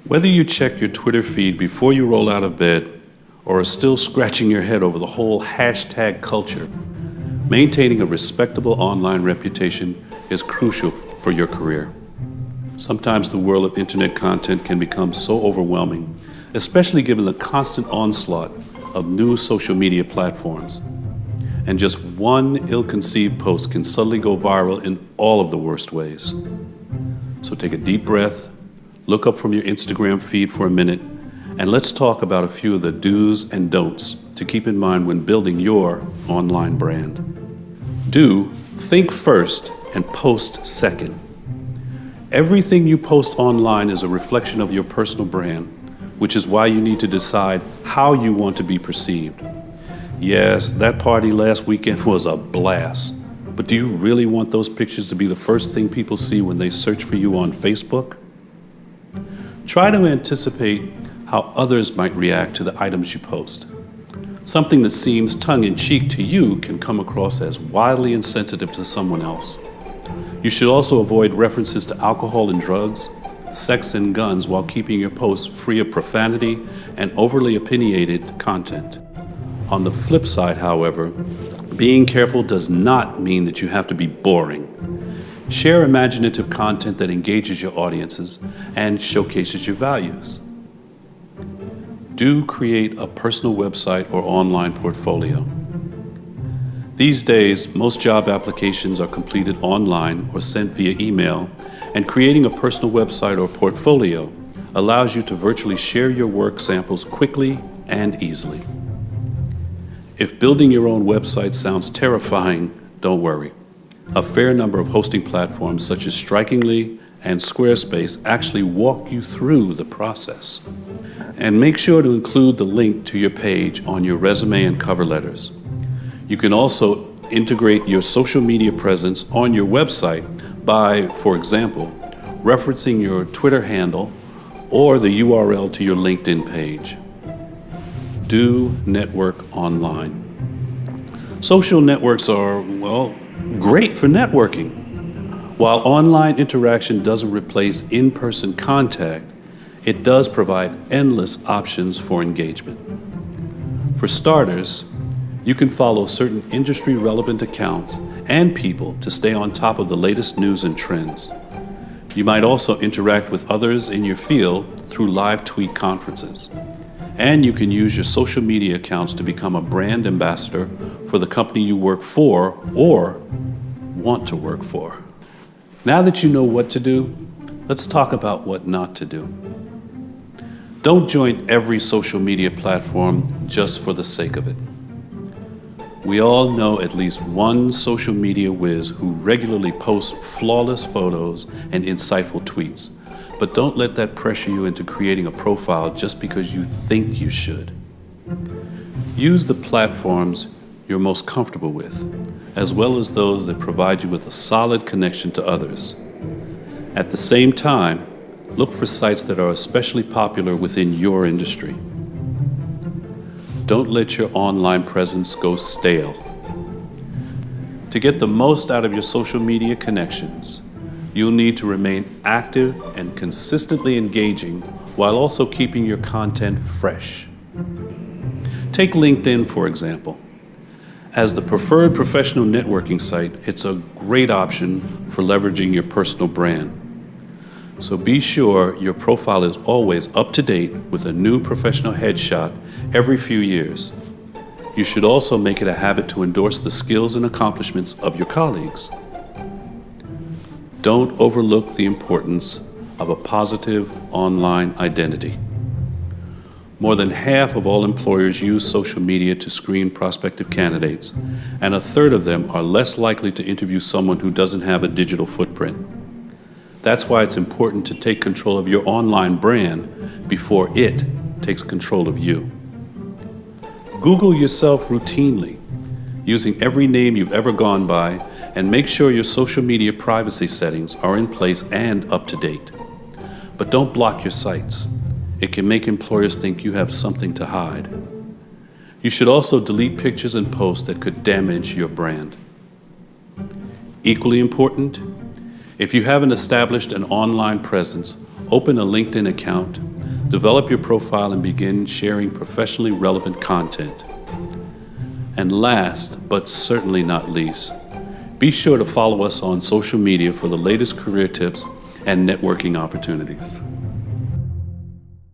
Whether you check your Twitter feed before you roll out of bed or are still scratching your head over the whole hashtag culture, maintaining a respectable online reputation is crucial for your career. Sometimes the world of internet content can become so overwhelming, especially given the constant onslaught of new social media platforms. And just one ill-conceived post can suddenly go viral in all of the worst ways. So take a deep breath, look up from your Instagram feed for a minute, and let's talk about a few of the do's and don'ts to keep in mind when building your online brand. Do, think first and post second. Everything you post online is a reflection of your personal brand, which is why you need to decide how you want to be perceived. Yes, that party last weekend was a blast, but do you really want those pictures to be the first thing people see when they search for you on Facebook? Try to anticipate how others might react to the items you post. Something that seems tongue-in-cheek to you can come across as wildly insensitive to someone else. You should also avoid references to alcohol and drugs, sex and guns while keeping your posts free of profanity and overly opinionated content. On the flip side, however, being careful does not mean that you have to be boring. Share imaginative content that engages your audiences and showcases your values. Do create a personal website or online portfolio. These days, most job applications are completed online or sent via email, and creating a personal website or portfolio allows you to virtually share your work samples quickly and easily. If building your own website sounds terrifying, don't worry. A fair number of hosting platforms such as Strikingly and Squarespace actually walk you through the process. And make sure to include the link to your page on your resume and cover letters. You can also integrate your social media presence on your website by, for example, referencing your Twitter handle or the URL to your LinkedIn page. Do network online. Social networks are, well, great for networking. While online interaction doesn't replace in-person contact, it does provide endless options for engagement. For starters, you can follow certain industry-relevant accounts and people to stay on top of the latest news and trends. You might also interact with others in your field through live tweet conferences. And you can use your social media accounts to become a brand ambassador for the company you work for or want to work for. Now that you know what to do, let's talk about what not to do. Don't join every social media platform just for the sake of it. We all know at least one social media whiz who regularly posts flawless photos and insightful tweets. But don't let that pressure you into creating a profile just because you think you should. Use the platforms you're most comfortable with, as well as those that provide you with a solid connection to others. At the same time, look for sites that are especially popular within your industry. Don't let your online presence go stale. To get the most out of your social media connections, you'll need to remain active and consistently engaging while also keeping your content fresh. Take LinkedIn, for example. As the preferred professional networking site, it's a great option for leveraging your personal brand. So be sure your profile is always up to date with a new professional headshot every few years. You should also make it a habit to endorse the skills and accomplishments of your colleagues. Don't overlook the importance of a positive online identity. More than half of all employers use social media to screen prospective candidates, and a third of them are less likely to interview someone who doesn't have a digital footprint. That's why it's important to take control of your online brand before it takes control of you. Google yourself routinely, using every name you've ever gone by, and make sure your social media privacy settings are in place and up to date. But don't block your sites. It can make employers think you have something to hide. You should also delete pictures and posts that could damage your brand. Equally important, if you haven't established an online presence, open a LinkedIn account, develop your profile, and begin sharing professionally relevant content. And last, but certainly not least, be sure to follow us on social media for the latest career tips and networking opportunities.